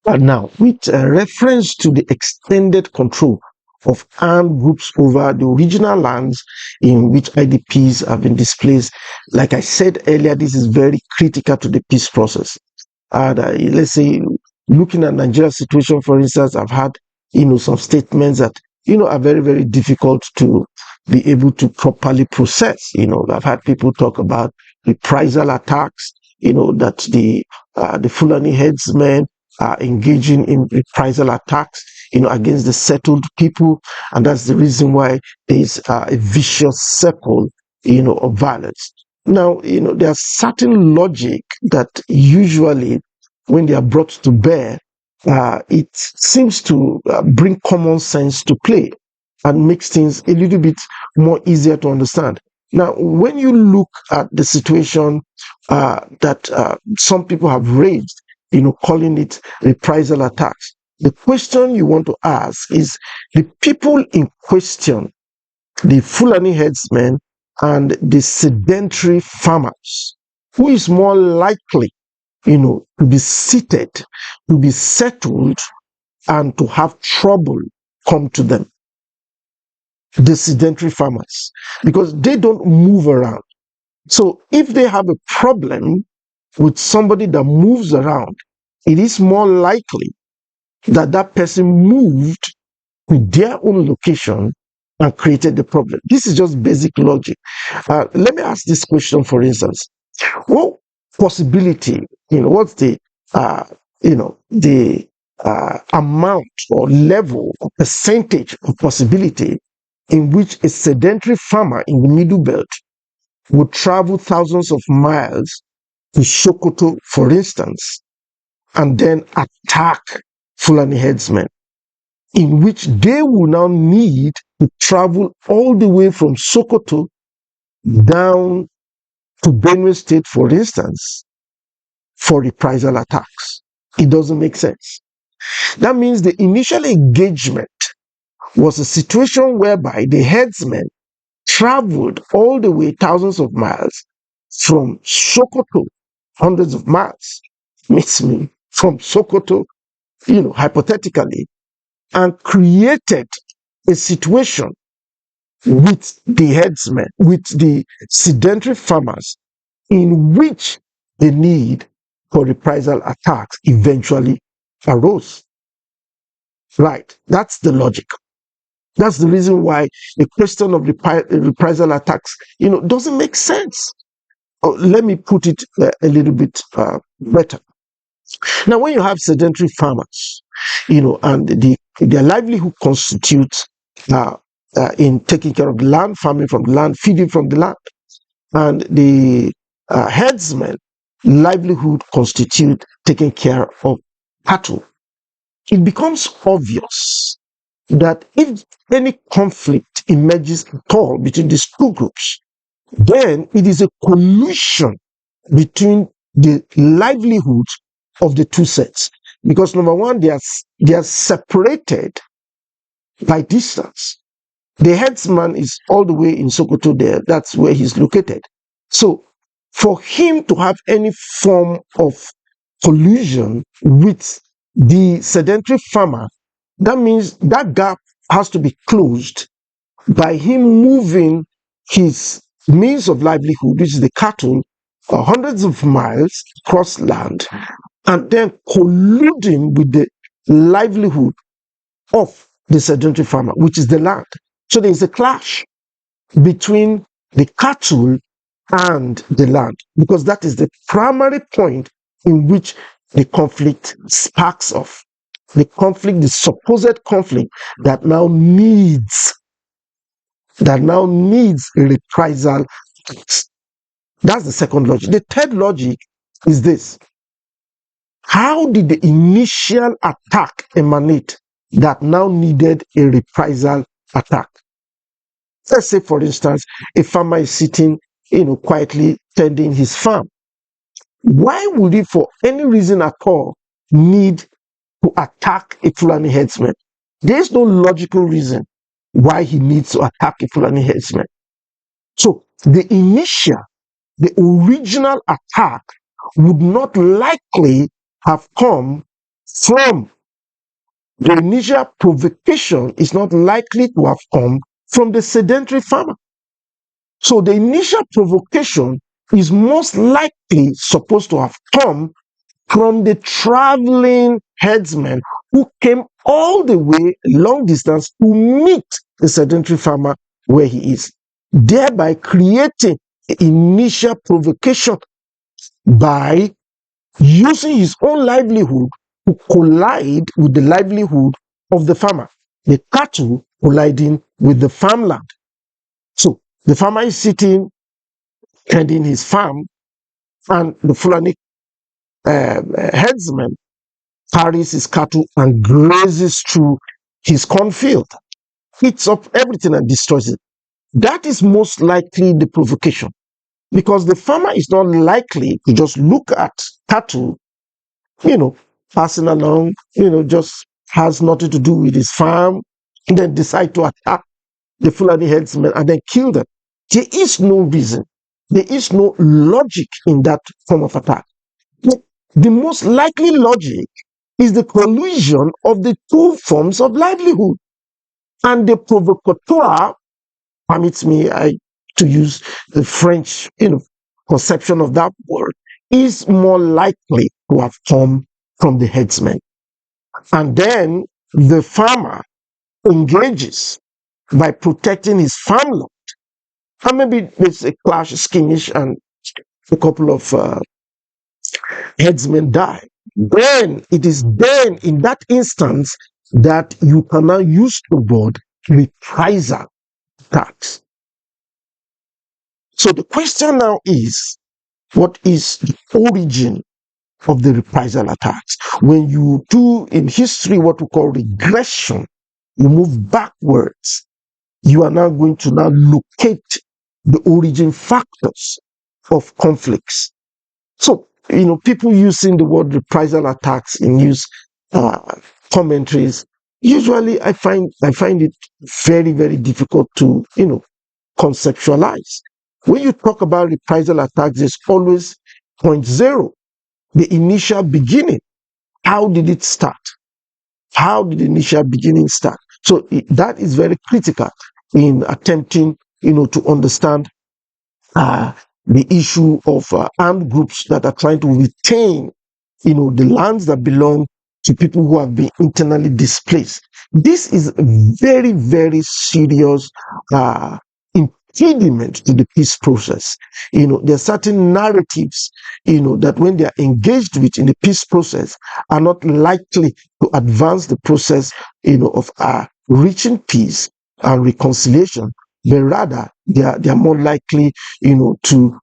Now, with reference to the extended control of armed groups over the original lands in which IDPs have been displaced, like I said earlier, this is very critical to the peace process. And let's say, looking at Nigeria's situation, for instance, I've had, some statements that, are very, very difficult to be able to properly process. I've had people talk about reprisal attacks, that the Fulani headsmen are engaging in reprisal attacks, against the settled people. And that's the reason why there's a vicious circle, of violence. Now, there's certain logic that usually, when they are brought to bear, it seems to bring common sense to play and makes things a little bit more easier to understand. Now, when you look at the situation that some people have raised, calling it reprisal attacks, the question you want to ask is, the people in question, the Fulani headsmen and the sedentary farmers, who is more likely, to be seated, to be settled, and to have trouble come to them? The sedentary farmers, because they don't move around. So if they have a problem with somebody that moves around, it is more likely that that person moved to their own location and created the problem. This is just basic logic. Let me ask this question, for instance. What possibility, what's the amount or level or percentage of possibility in which a sedentary farmer in the Middle Belt would travel thousands of miles to Sokoto, for instance, and then attack Fulani headsmen, in which they will now need to travel all the way from Sokoto down to Benue State, for instance, for reprisal attacks? It doesn't make sense. That means the initial engagement was a situation whereby the headsmen traveled all the way thousands of miles from Sokoto, hundreds of miles, meets me from Sokoto, hypothetically, and created a situation with the headsmen, with the sedentary farmers, in which the need for reprisal attacks eventually arose. Right, that's the logic. That's the reason why the question of reprisal attacks, doesn't make sense. Let me put it a little bit better. Now, when you have sedentary farmers, and their livelihood constitutes in taking care of the land, farming from the land, feeding from the land, and the headsmen livelihood constitute taking care of cattle, it becomes obvious that if any conflict emerges at all between these two groups, then it is a collision between the livelihoods of the two sets. Because number one, they are separated by distance. The headsman is all the way in Sokoto there. That's where he's located. So for him to have any form of collusion with the sedentary farmer, that means that gap has to be closed by him moving his means of livelihood, which is the cattle, hundreds of miles across land, and then colluding with the livelihood of the sedentary farmer, which is the land. So there is a clash between the cattle and the land, because that is the primary point in which the conflict sparks off. The conflict, the supposed conflict that now needs a reprisal. That's the second logic. The third logic is this: how did the initial attack emanate that now needed a reprisal attack? Let's say, for instance, a farmer is sitting, quietly tending his farm. Why would he, for any reason at all, need to attack a Fulani headsman? There is no logical reason why he needs to attack a Fulani headsman. So the original attack would not likely have come from the initial provocation is not likely to have come from the sedentary farmer. So the initial provocation is most likely supposed to have come from the traveling herdsman who came all the way long distance to meet the sedentary farmer where he is, thereby creating the initial provocation by using his own livelihood to collide with the livelihood of the farmer, the cattle colliding with the farmland. So the farmer is sitting tending his farm, and the Fulani herdsman carries his cattle and grazes through his cornfield, eats up everything and destroys it. That is most likely the provocation, because the farmer is not likely to just look at cattle, you know, passing along, just has nothing to do with his farm, and then decide to attack the Fulani herdsmen and then kill them. There is no reason. There is no logic in that form of attack. The most likely logic is the collision of the two forms of livelihood. And the provocateur, permits me to use the French conception of that word, is more likely to have come from the herdsman. And then the farmer engages by protecting his farmland. And maybe there's a clash, skirmish, and a couple of headsmen die. Then it is then in that instance that you can now use the word reprisal attacks. So the question now is, what is the origin of the reprisal attacks? When you do in history what we call regression, you move backwards, you are now going to now locate the origin factors of conflicts. So, people using the word reprisal attacks in news commentaries, usually I find it very, very difficult to, conceptualize. When you talk about reprisal attacks, there's always point zero, the initial beginning. How did it start? How did the initial beginning start? So that is very critical in attempting, to understand the issue of armed groups that are trying to retain, the lands that belong to people who have been internally displaced. This is a very, very serious impediment to the peace process. There are certain narratives, that when they are engaged with in the peace process are not likely to advance the process, of reaching peace and reconciliation, but rather they are more likely, to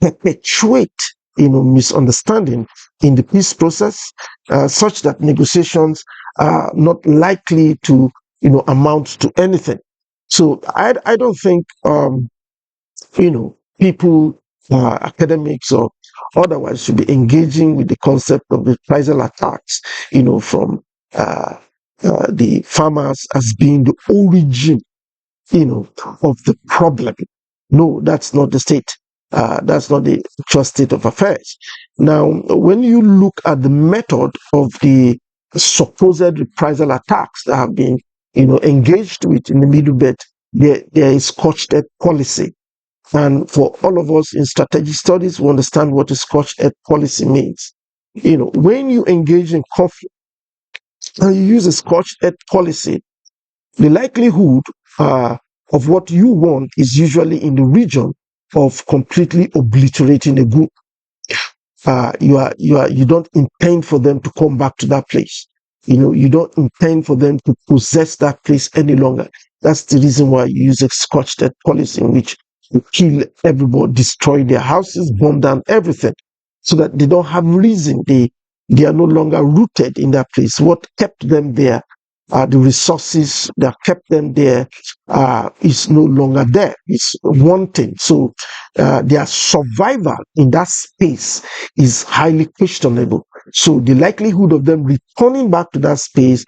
perpetuate, misunderstanding in the peace process, such that negotiations are not likely to, amount to anything. So I don't think, people, academics or otherwise, should be engaging with the concept of reprisal attacks, from the farmers as being the origin, of the problem. No, that's not the state. That's not the actual state of affairs. Now, when you look at the method of the supposed reprisal attacks that have been, engaged with in the Middle Belt, there is scorched earth policy. And for all of us in strategic studies, we understand what a scorched earth policy means. When you engage in conflict and you use a scorched earth policy, the likelihood of what you want is usually in the region of completely obliterating a group. You don't intend for them to come back to that place. You don't intend for them to possess that place any longer. That's the reason why you use a scorched earth policy, in which you kill everybody, destroy their houses, burn down everything, so that they don't have reason. They are no longer rooted in that place. What kept them there, the resources that kept them there, is no longer there. It's wanting. So their survival in that space is highly questionable. So the likelihood of them returning back to that space,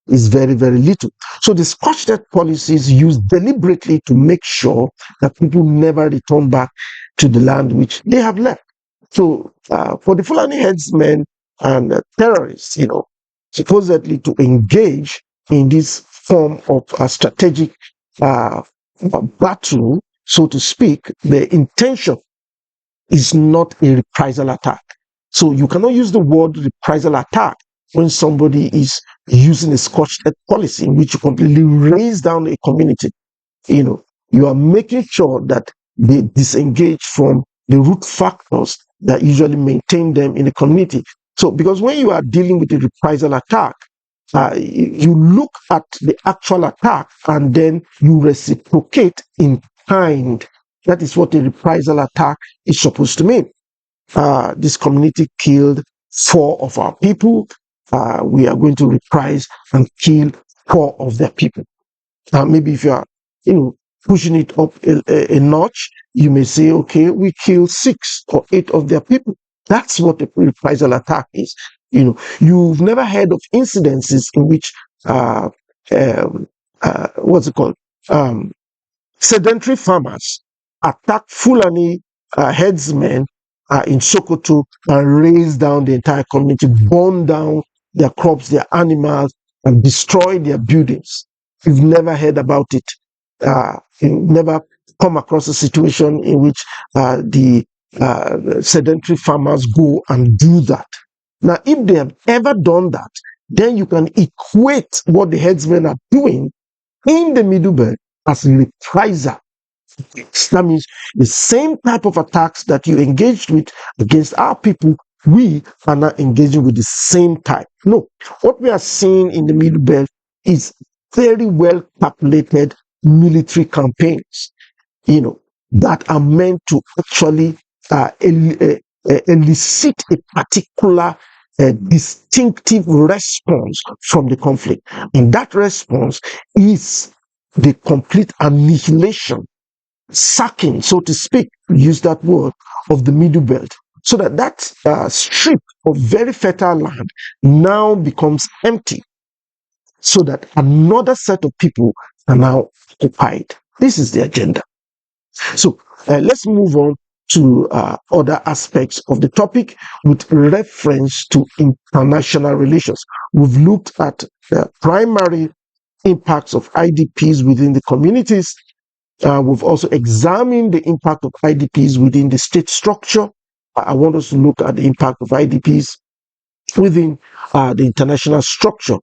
is very, very little. So the scorched earth policy is used deliberately to make sure that people never return back to the land which they have left. So for the Fulani headsmen, and terrorists, supposedly to engage in this form of a strategic battle, so to speak. The intention is not a reprisal attack. So you cannot use the word reprisal attack when somebody is using a scorched earth policy in which you completely raise down a community. You are making sure that they disengage from the root factors that usually maintain them in the community. So, because when you are dealing with a reprisal attack, you look at the actual attack and then you reciprocate in kind. That is what a reprisal attack is supposed to mean. This community killed 4 of our people. We are going to reprise and kill 4 of their people. Maybe if you are, pushing it up a notch, you may say, okay, we kill 6 or 8 of their people. That's what a reprisal attack is. You've never heard of incidences in which, what's it called? Sedentary farmers attack Fulani headsmen in Sokoto and raise down the entire community, burn down their crops, their animals, and destroy their buildings. You've never heard about it. You've never come across a situation in which the sedentary farmers go and do that. Now, if they have ever done that, then you can equate what the headsmen are doing in the Middle Belt as reprisal. That means the same type of attacks that you engaged with against our people, we are not engaging with the same type. No, what we are seeing in the Middle Belt is very well calculated military campaigns, that are meant to actually elicit a particular distinctive response from the conflict. And that response is the complete annihilation, sacking, so to speak, use that word, of the Middle Belt, so that strip of very fertile land now becomes empty, so that another set of people are now occupied. This is the agenda. So let's move on to other aspects of the topic with reference to international relations. We've looked at the primary impacts of IDPs within the communities. We've also examined the impact of IDPs within the state structure. I want us to look at the impact of IDPs within the international structure.